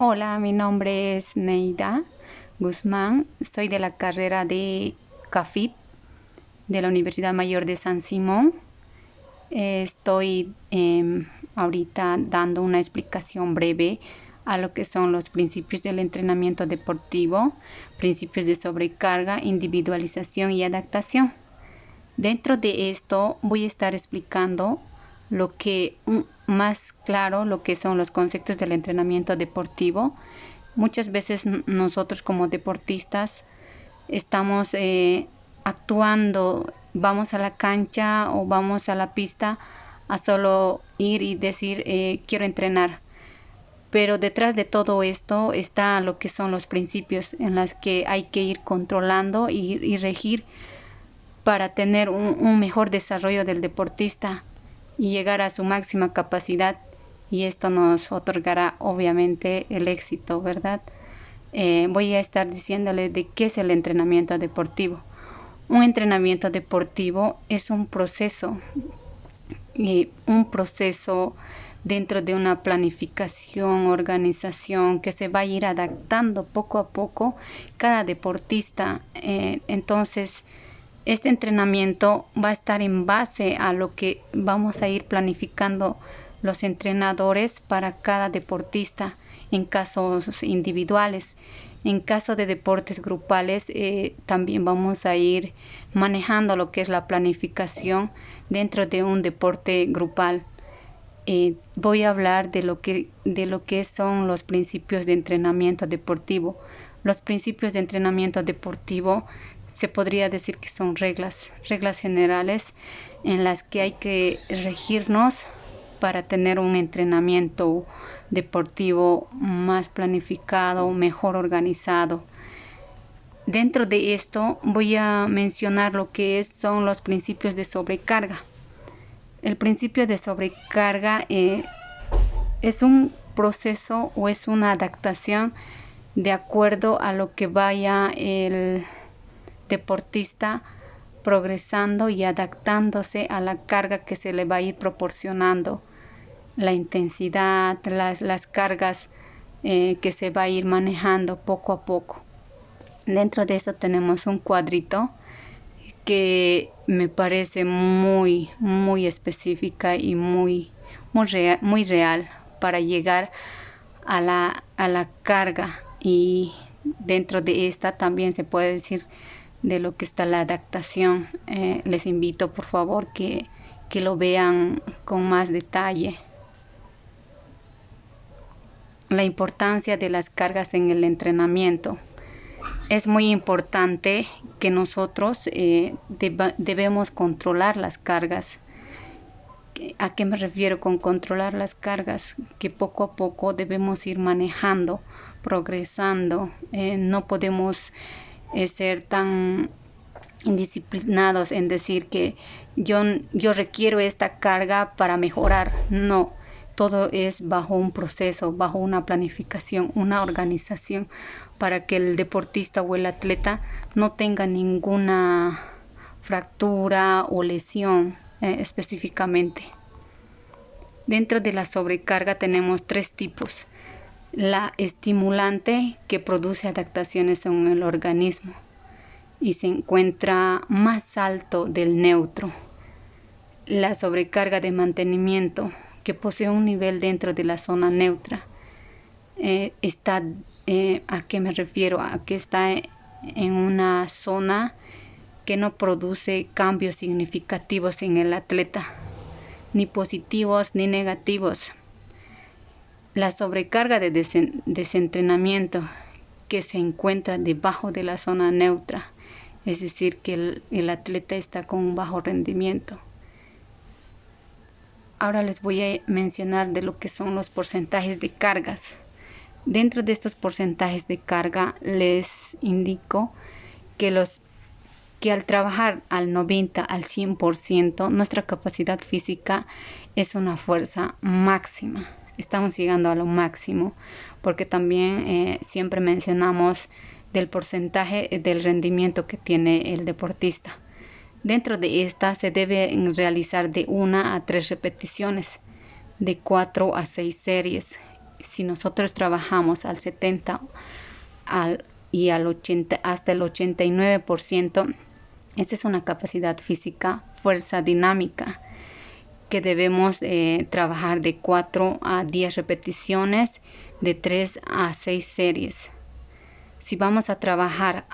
Hola, mi nombre es Neida Guzmán, soy de la carrera de CAFIP de la Universidad Mayor de San Simón. Estoy ahorita dando una explicación breve a lo que son los principios del entrenamiento deportivo, principios de sobrecarga, individualización y adaptación. Dentro de esto voy a estar explicando lo que más claro lo que son los conceptos del entrenamiento deportivo. Muchas veces nosotros como deportistas estamos actuando, vamos a la cancha o vamos a la pista a solo ir y decir quiero entrenar. Pero detrás de todo esto está lo que son los principios en los que hay que ir controlando y regir para tener un mejor desarrollo del deportista y llegar a su máxima capacidad, y esto nos otorgará obviamente el éxito, ¿verdad? Voy a estar diciéndole de qué es el entrenamiento deportivo. Un entrenamiento deportivo es un proceso dentro de una planificación, organización que se va a ir adaptando poco a poco cada deportista. Entonces, este entrenamiento va a estar en base a lo que vamos a ir planificando los entrenadores para cada deportista en casos individuales. En caso de deportes grupales, también vamos a ir manejando lo que es la planificación dentro de un deporte grupal. Voy a hablar de lo que son los principios de entrenamiento deportivo. Los principios de entrenamiento deportivo se podría decir que son reglas generales en las que hay que regirnos para tener un entrenamiento deportivo más planificado, mejor organizado. Dentro de esto voy a mencionar lo que son los principios de sobrecarga. El principio de sobrecarga es un proceso o es una adaptación de acuerdo a lo que vaya el deportista progresando y adaptándose a la carga que se le va a ir proporcionando, la intensidad, las cargas que se va a ir manejando poco a poco. Dentro de esto tenemos un cuadrito que me parece muy específica y muy real para llegar a la carga, y dentro de esta también se puede decir de lo que está la adaptación. Les invito por favor que lo vean con más detalle. La importancia de las cargas en el entrenamiento. Es muy importante que nosotros debemos controlar las cargas. ¿A qué me refiero con controlar las cargas? Que poco a poco debemos ir manejando, progresando. No podemos ser tan indisciplinados en decir que yo requiero esta carga para mejorar. No, todo es bajo un proceso, bajo una planificación, una organización, para que el deportista o el atleta no tenga ninguna fractura o lesión específicamente. Dentro de la sobrecarga tenemos 3 tipos. La estimulante, que produce adaptaciones en el organismo y se encuentra más alto del neutro. La sobrecarga de mantenimiento, que posee un nivel dentro de la zona neutra. ¿A qué me refiero? A que está en una zona que no produce cambios significativos en el atleta, ni positivos ni negativos. La sobrecarga de desentrenamiento, que se encuentra debajo de la zona neutra, es decir, que el atleta está con un bajo rendimiento. Ahora les voy a mencionar de lo que son los porcentajes de cargas. Dentro de estos porcentajes de carga les indico que al trabajar al 90, al 100%, nuestra capacidad física es una fuerza máxima. Estamos llegando a lo máximo, porque también siempre mencionamos del porcentaje del rendimiento que tiene el deportista. Dentro de esta se debe realizar de 1 a 3 repeticiones, de 4 a 6 series, si nosotros trabajamos al 70 y al 80, hasta el 89%, esta es una capacidad física, fuerza dinámica, que debemos trabajar de 4 a 10 repeticiones, de 3 a 6 series. Si vamos a trabajar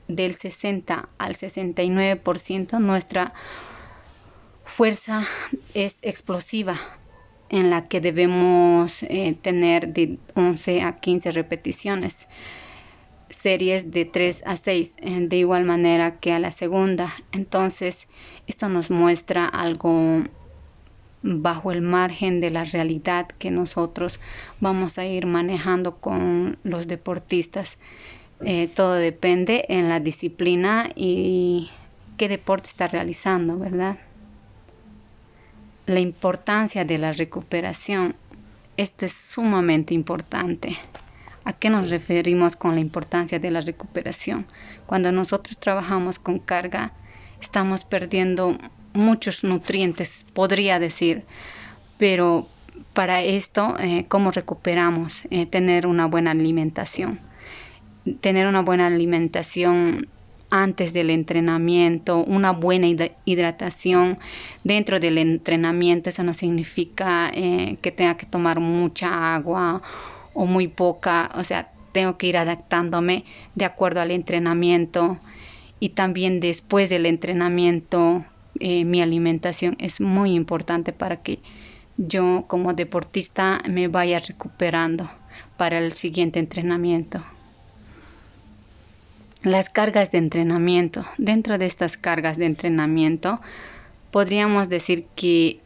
del 60 al 69%, nuestra fuerza es explosiva, en la que debemos tener de 11 a 15 repeticiones, series de 3 a 6, de igual manera que a la segunda. Entonces, esto nos muestra algo bajo el margen de la realidad que nosotros vamos a ir manejando con los deportistas. Todo depende en la disciplina y qué deporte está realizando, ¿verdad? La importancia de la recuperación. Esto es sumamente importante. ¿A qué nos referimos con la importancia de la recuperación? Cuando nosotros trabajamos con carga, estamos perdiendo muchos nutrientes, podría decir, pero para esto, ¿cómo recuperamos? Tener una buena alimentación. Tener una buena alimentación antes del entrenamiento, una buena hidratación dentro del entrenamiento. Eso no significa que tenga que tomar mucha agua o muy poca, o sea, tengo que ir adaptándome de acuerdo al entrenamiento. Y también después del entrenamiento, mi alimentación es muy importante para que yo como deportista me vaya recuperando para el siguiente entrenamiento. Las cargas de entrenamiento. Dentro de estas cargas de entrenamiento, podríamos decir que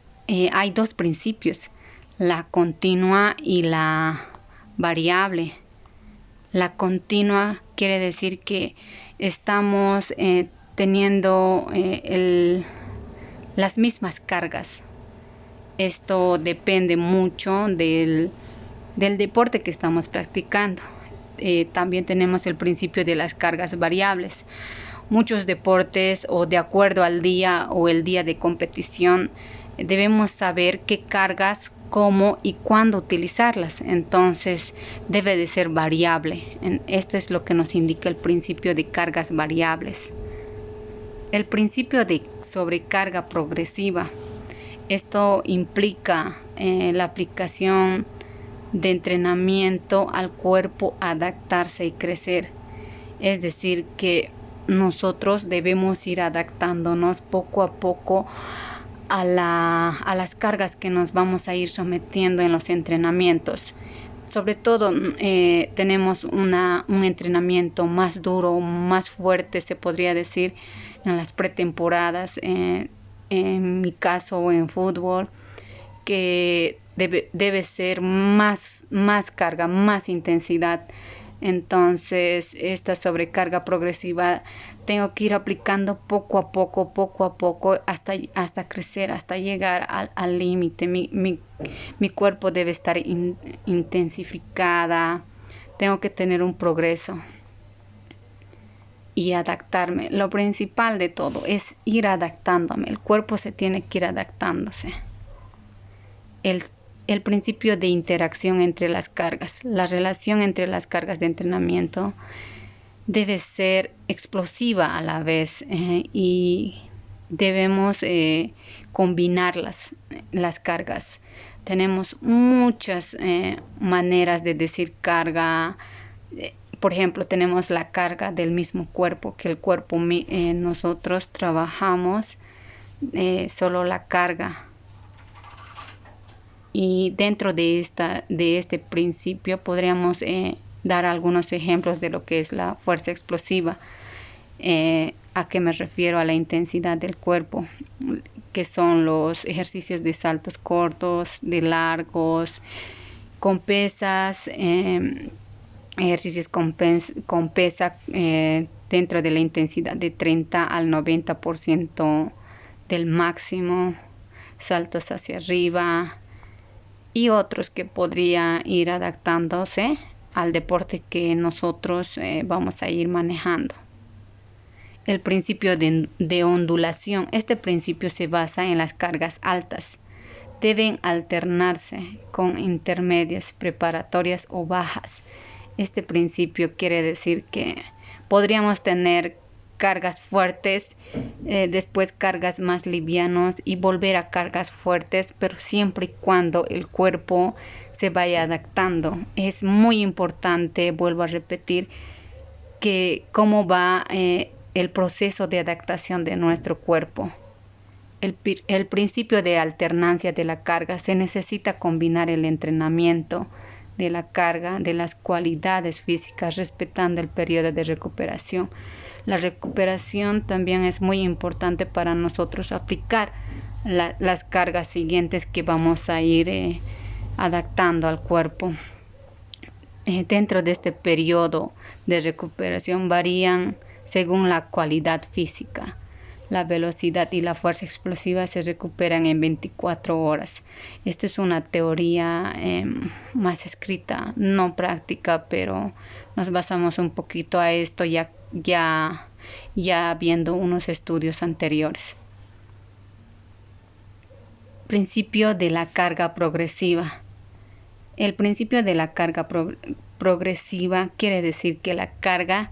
hay dos principios, la continua y la variable. La continua quiere decir que estamos teniendo las mismas cargas. Esto depende mucho del deporte que estamos practicando. También tenemos el principio de las cargas variables. Muchos deportes, o de acuerdo al día o el día de competición, debemos saber qué cargas, cómo y cuándo utilizarlas. Entonces debe de ser variable. Esto es lo que nos indica el principio de cargas variables. El principio de sobrecarga progresiva. Esto implica la aplicación de entrenamiento al cuerpo adaptarse y crecer. Es decir, que nosotros debemos ir adaptándonos poco a poco a las cargas que nos vamos a ir sometiendo en los entrenamientos. Sobre todo tenemos un entrenamiento más duro, más fuerte, se podría decir, en las pretemporadas, en mi caso en fútbol, que debe ser más carga, más intensidad. Entonces, esta sobrecarga progresiva tengo que ir aplicando poco a poco, hasta crecer, hasta llegar al límite. Mi cuerpo debe estar intensificada. Tengo que tener un progreso y adaptarme. Lo principal de todo es ir adaptándome. El cuerpo se tiene que ir adaptándose. El principio de interacción entre las cargas. La relación entre las cargas de entrenamiento debe ser explosiva a la vez y debemos combinar las cargas. Tenemos muchas maneras de decir carga. Por ejemplo, tenemos la carga del mismo cuerpo, que el cuerpo nosotros trabajamos solo la carga. Y dentro de este principio podríamos dar algunos ejemplos de lo que es la fuerza explosiva. ¿A qué me refiero? A la intensidad del cuerpo, que son los ejercicios de saltos cortos, de largos, con pesas, ejercicios con pesa dentro de la intensidad de 30 al 90% del máximo, saltos hacia arriba, y otros que podría ir adaptándose al deporte que nosotros vamos a ir manejando. El principio de ondulación. Este principio se basa en las cargas altas. deben alternarse con intermedias, preparatorias o bajas. Este principio quiere decir que podríamos tener cargas fuertes, después cargas más livianos y volver a cargas fuertes, pero siempre y cuando el cuerpo se vaya adaptando. Es muy importante, vuelvo a repetir, que cómo va el proceso de adaptación de nuestro cuerpo. El principio de alternancia de la carga: se necesita combinar el entrenamiento de la carga de las cualidades físicas respetando el periodo de recuperación. La recuperación también es muy importante para nosotros aplicar las cargas siguientes que vamos a ir adaptando al cuerpo. Dentro de este periodo de recuperación varían según la cualidad física. La velocidad y la fuerza explosiva se recuperan en 24 horas. Esta es una teoría más escrita, no práctica, pero nos basamos un poquito a esto ya viendo unos estudios anteriores. Principio de la carga progresiva. El principio de la carga progresiva quiere decir que la carga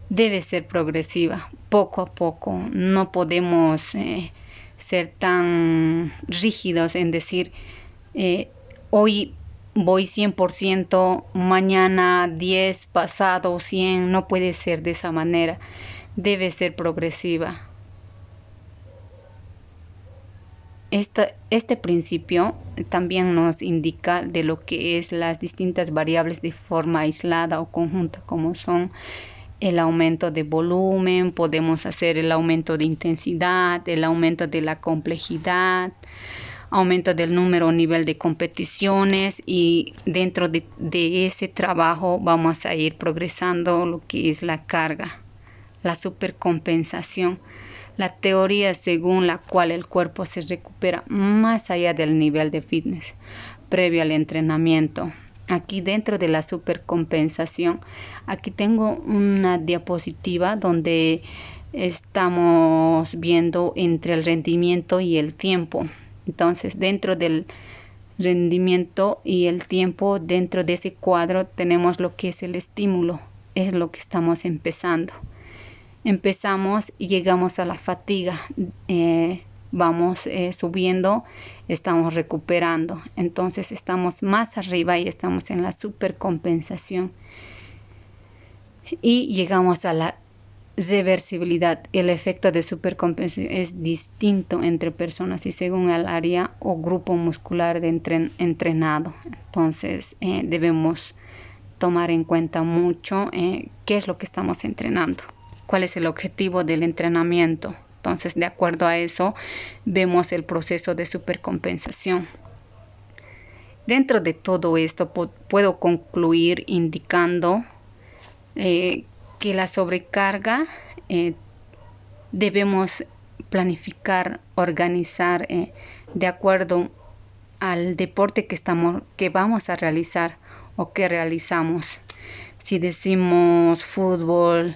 debe ser progresiva, poco a poco. No podemos ser tan rígidos en decir hoy voy 100%, mañana 10, pasado 100. No puede ser de esa manera. Debe ser progresiva. Este principio también nos indica de lo que es las distintas variables de forma aislada o conjunta, como son el aumento de volumen, podemos hacer el aumento de intensidad, el aumento de la complejidad, aumento del número o nivel de competiciones, y dentro de ese trabajo vamos a ir progresando lo que es la carga. La supercompensación. La teoría según la cual el cuerpo se recupera más allá del nivel de fitness previo al entrenamiento. Aquí dentro de la supercompensación, aquí tengo una diapositiva donde estamos viendo entre el rendimiento y el tiempo. Entonces, dentro del rendimiento y el tiempo, dentro de ese cuadro tenemos lo que es el estímulo. Es lo que estamos empezando. Empezamos y llegamos a la fatiga, vamos subiendo, estamos recuperando, entonces estamos más arriba y estamos en la supercompensación y llegamos a la reversibilidad. El efecto de supercompensación es distinto entre personas y según el área o grupo muscular de entrenado. Entonces debemos tomar en cuenta mucho qué es lo que estamos entrenando, cuál es el objetivo del entrenamiento. Entonces, de acuerdo a eso, vemos el proceso de supercompensación. Dentro de todo esto, puedo concluir indicando que la sobrecarga debemos planificar, organizar de acuerdo al deporte que vamos a realizar o que realizamos. Si decimos fútbol,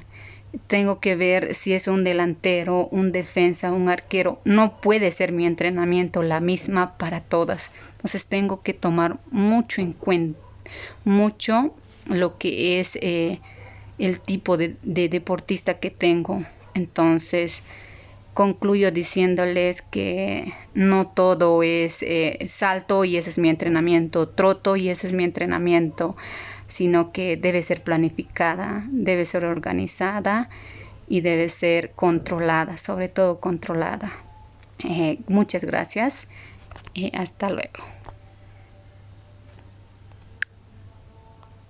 tengo que ver si es un delantero, un defensa, un arquero. No puede ser mi entrenamiento la misma para todas. Entonces tengo que tomar mucho en cuenta, lo que es el tipo de deportista que tengo. Entonces concluyo diciéndoles que no todo es salto y ese es mi entrenamiento, troto y ese es mi entrenamiento, sino que debe ser planificada, debe ser organizada y debe ser controlada, sobre todo controlada. Muchas gracias y hasta luego.